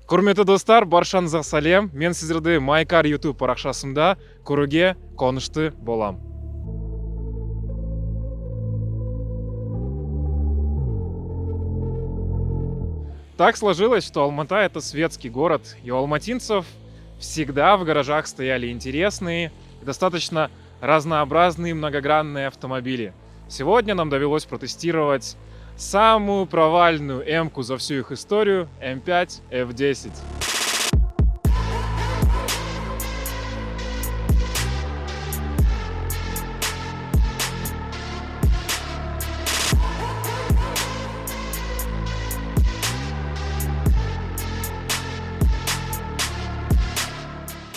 Құрметті достар, баршаңызға сәлем. Мен сіздерді Майкар YouTube парақшасында көруге қуанышты болам. Так сложилось, что Алмата — это светский город, и у алматинцев всегда в гаражах стояли интересные и достаточно разнообразные многогранные автомобили. Сегодня нам довелось протестировать самую провальную М-ку за всю их историю — М5 F10.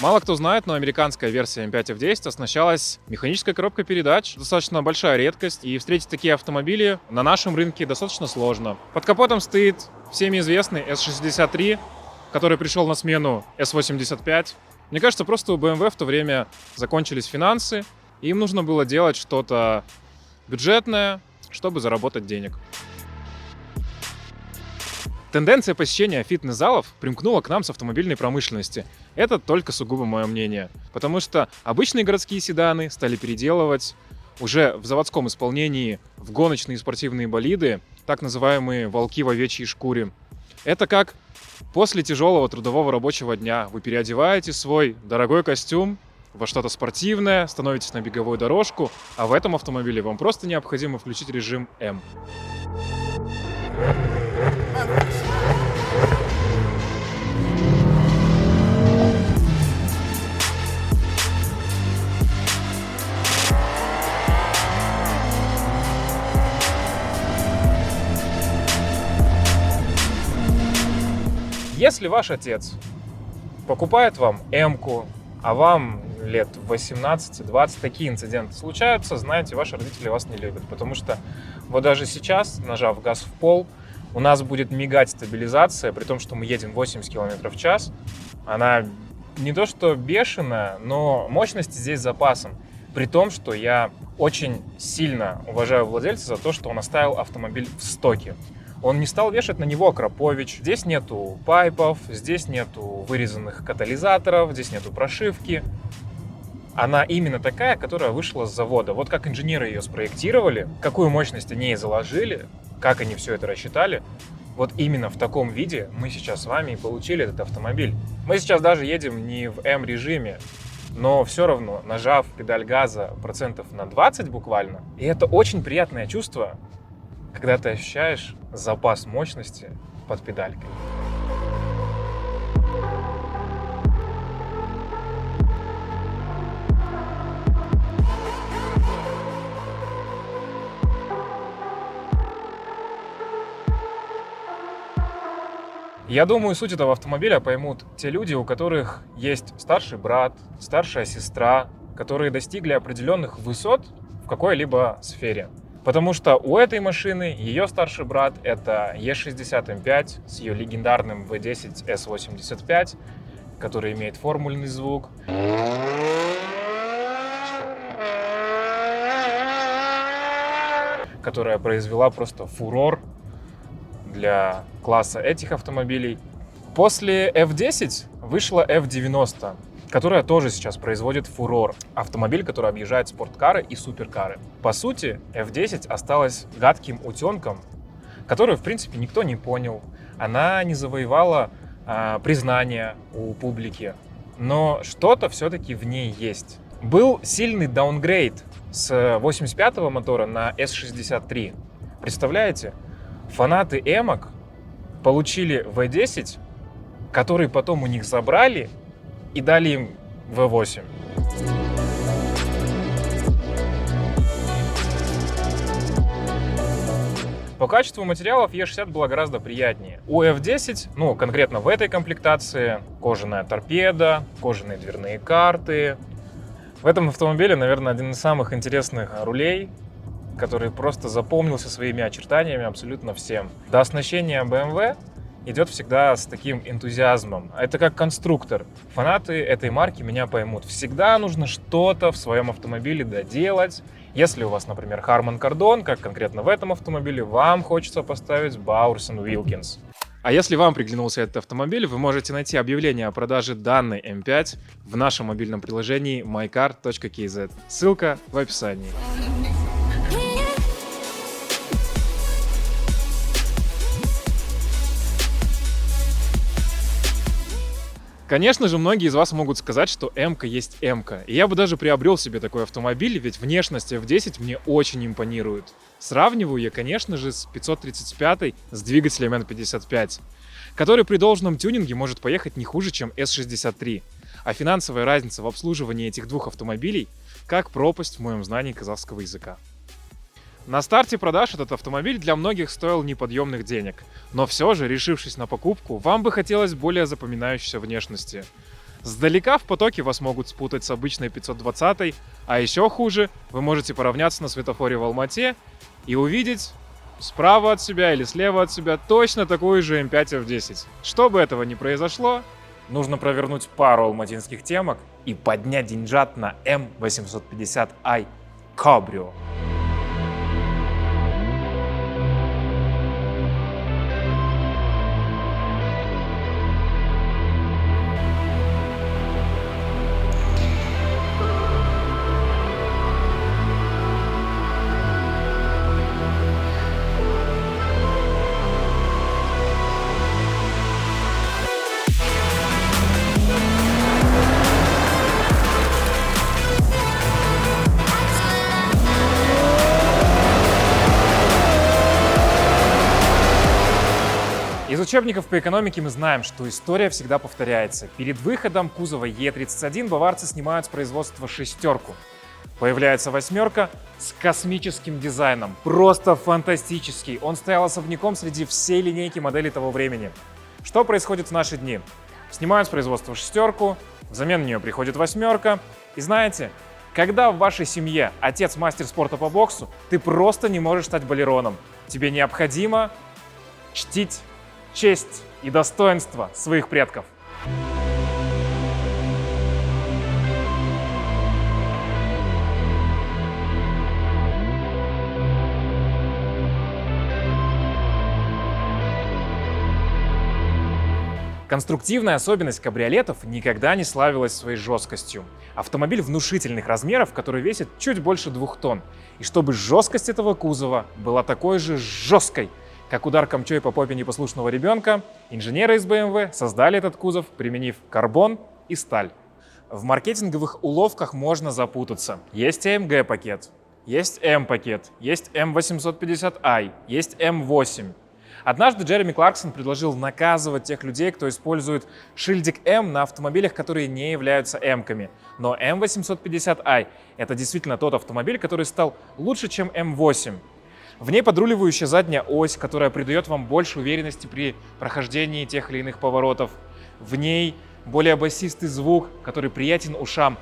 Мало кто знает, но американская версия М5 F10 оснащалась механической коробкой передач. Достаточно большая редкость, и встретить такие автомобили на нашем рынке достаточно сложно. Под капотом стоит всеми известный S63, который пришел на смену S85. Мне кажется, просто у BMW в то время закончились финансы, и им нужно было делать что-то бюджетное, чтобы заработать денег. Тенденция посещения фитнес-залов примкнула к нам с автомобильной промышленности. Это только сугубо мое мнение. Потому что обычные городские седаны стали переделывать уже в заводском исполнении в гоночные спортивные болиды, так называемые волки в овечьей шкуре. Это как после тяжелого трудового рабочего дня вы переодеваете свой дорогой костюм во что-то спортивное, становитесь на беговую дорожку, а в этом автомобиле вам просто необходимо включить режим М. Если ваш отец покупает вам М-ку, а вам лет 18-20, такие инциденты случаются, знаете, ваши родители вас не любят, потому что вот даже сейчас, нажав газ в пол, у нас будет мигать стабилизация, при том, что мы едем 80 км в час. Она не то что бешеная, но мощности здесь с запасом. При том, что я очень сильно уважаю владельца за то, что он оставил автомобиль в стоке. Он не стал вешать на него Акропович. Здесь нету пайпов, здесь нету вырезанных катализаторов, здесь нету прошивки. Она именно такая, которая вышла с завода. Вот как инженеры ее спроектировали, какую мощность они ей заложили, как они все это рассчитали. Вот именно в таком виде мы сейчас с вами и получили этот автомобиль. Мы сейчас даже едем не в М-режиме, но все равно, нажав педаль газа процентов на 20 буквально, и это очень приятное чувство, когда ты ощущаешь запас мощности под педалькой. Я думаю, суть этого автомобиля поймут те люди, у которых есть старший брат, старшая сестра, которые достигли определенных высот в какой-либо сфере. Потому что у этой машины ее старший брат — это E60 M5 с ее легендарным V10 S85, который имеет формульный звук. Которая произвела просто фурор для класса этих автомобилей. После F10 вышла F90, которая тоже сейчас производит фурор. Автомобиль, который объезжает спорткары и суперкары. По сути, F10 осталась гадким утенком, которую, в принципе, никто не понял. Она не завоевала признания у публики, но что-то все-таки в ней есть. Был сильный даунгрейд с 85-го мотора на S63. Представляете? Фанаты Эмок получили V10, который потом у них забрали и дали им V8. По качеству материалов E60 было гораздо приятнее. У F10, конкретно в этой комплектации, кожаная торпеда, кожаные дверные карты. В этом автомобиле, наверное, один из самых интересных рулей, который просто запомнился своими очертаниями абсолютно всем. До оснащения BMW идет всегда с таким энтузиазмом. Это как конструктор. Фанаты этой марки меня поймут. Всегда нужно что-то в своем автомобиле доделать. Если у вас, например, Harman Kardon, как конкретно в этом автомобиле, вам хочется поставить Bowers & Wilkins. А если вам приглянулся этот автомобиль, вы можете найти объявление о продаже данной М5 в нашем мобильном приложении mycar.kz. Ссылка в описании. Конечно же, многие из вас могут сказать, что М-ка есть М-ка. И я бы даже приобрел себе такой автомобиль, ведь внешность F10 мне очень импонирует. Сравниваю я, конечно же, с 535 с двигателем N55, который при должном тюнинге может поехать не хуже, чем S63. А финансовая разница в обслуживании этих двух автомобилей как пропасть в моем знании казахского языка. На старте продаж этот автомобиль для многих стоил неподъемных денег, но все же, решившись на покупку, вам бы хотелось более запоминающейся внешности. Сдалека в потоке вас могут спутать с обычной 520, а еще хуже, вы можете поравняться на светофоре в Алмате и увидеть справа от себя или слева от себя точно такую же М5 F10. Чтобы этого не произошло, нужно провернуть пару алматинских темок и поднять деньжат на М850i Cabrio. Из учебников по экономике мы знаем, что история всегда повторяется. Перед выходом кузова Е31 баварцы снимают с производства шестерку. Появляется восьмерка с космическим дизайном. Просто фантастический. Он стоял особняком среди всей линейки моделей того времени. Что происходит в наши дни? Снимают с производства шестерку, взамен нее приходит восьмерка. И знаете, когда в вашей семье отец мастер спорта по боксу, ты просто не можешь стать балероном. Тебе необходимо чтить честь и достоинство своих предков. Конструктивная особенность кабриолетов никогда не славилась своей жесткостью. Автомобиль внушительных размеров, который весит чуть больше 2 тонн. И чтобы жесткость этого кузова была такой же жесткой, как удар камчой по попе непослушного ребенка, инженеры из BMW создали этот кузов, применив карбон и сталь. В маркетинговых уловках можно запутаться. Есть AMG-пакет, есть M-пакет, есть M850i, есть M8. Однажды Джереми Кларксон предложил наказывать тех людей, кто использует шильдик M на автомобилях, которые не являются M-ками. Но M850i — это действительно тот автомобиль, который стал лучше, чем M8. В ней подруливающая задняя ось, которая придает вам больше уверенности при прохождении тех или иных поворотов. В ней более басистый звук, который приятен ушам.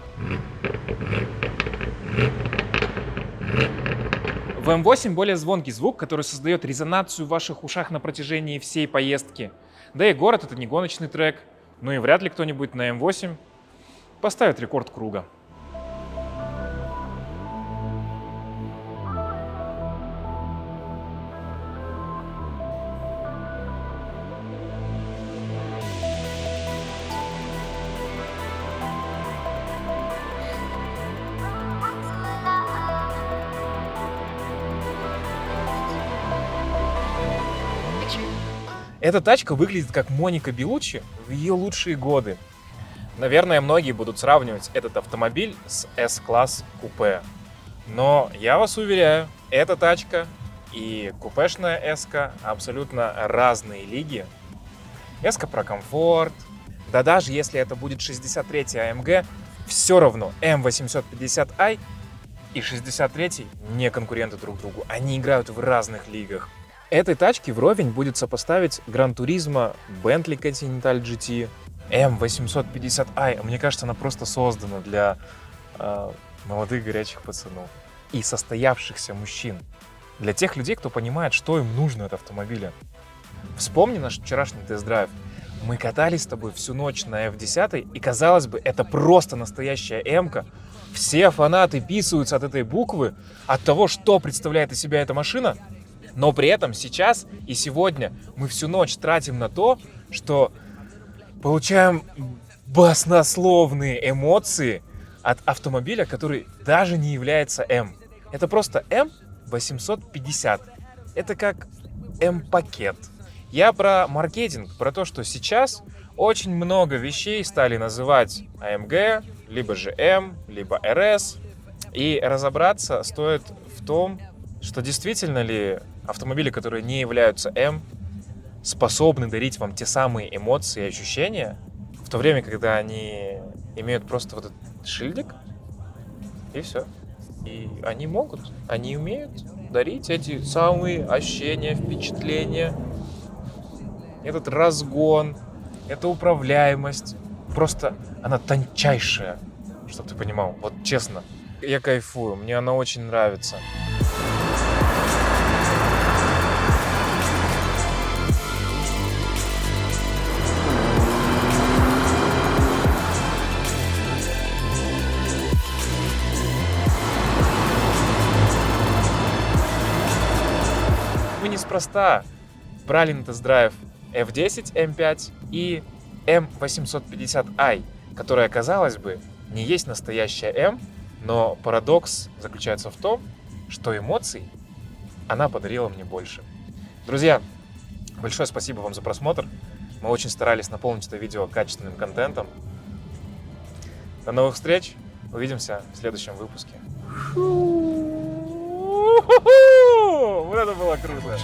В М8 более звонкий звук, который создает резонацию в ваших ушах на протяжении всей поездки. Да и город — это не гоночный трек, ну и вряд ли кто-нибудь на М8 поставит рекорд круга. Эта тачка выглядит как Моника Белуччи в ее лучшие годы. Наверное, многие будут сравнивать этот автомобиль с S-класс купе. Но я вас уверяю, эта тачка и купешная S-ка абсолютно разные лиги. S-ка про комфорт. Да даже если это будет 63-й AMG, все равно M850i и 63-й не конкуренты друг другу. Они играют в разных лигах. Этой тачке вровень будет сопоставить Gran Turismo, Bentley Continental GT, M850i. Мне кажется, она просто создана для молодых горячих пацанов и состоявшихся мужчин. Для тех людей, кто понимает, что им нужно от автомобиля. Вспомни наш вчерашний тест-драйв. Мы катались с тобой всю ночь на F10, и, казалось бы, это просто настоящая М-ка. Все фанаты писаются от этой буквы, от того, что представляет из себя эта машина. Но при этом сейчас и сегодня мы всю ночь тратим на то, что получаем баснословные эмоции от автомобиля, который даже не является М. Это просто М850. Это как М-пакет. Я про маркетинг, про то, что сейчас очень много вещей стали называть AMG, либо же М, либо RS. И разобраться стоит в том, что действительно ли автомобили, которые не являются М, способны дарить вам те самые эмоции и ощущения, в то время, когда они имеют просто вот этот шильдик, и все. И они умеют дарить эти самые ощущения, впечатления, этот разгон, эта управляемость. Просто она тончайшая, чтобы ты понимал. Вот честно, я кайфую, мне она очень нравится. Мы неспроста брали на тест-драйв F10 M5 и M850i, которая, казалось бы, не есть настоящая M, но парадокс заключается в том, что эмоций она подарила мне больше. Друзья, большое спасибо вам за просмотр. Мы очень старались наполнить это видео качественным контентом. До новых встреч. Увидимся в следующем выпуске. Вот это было круто.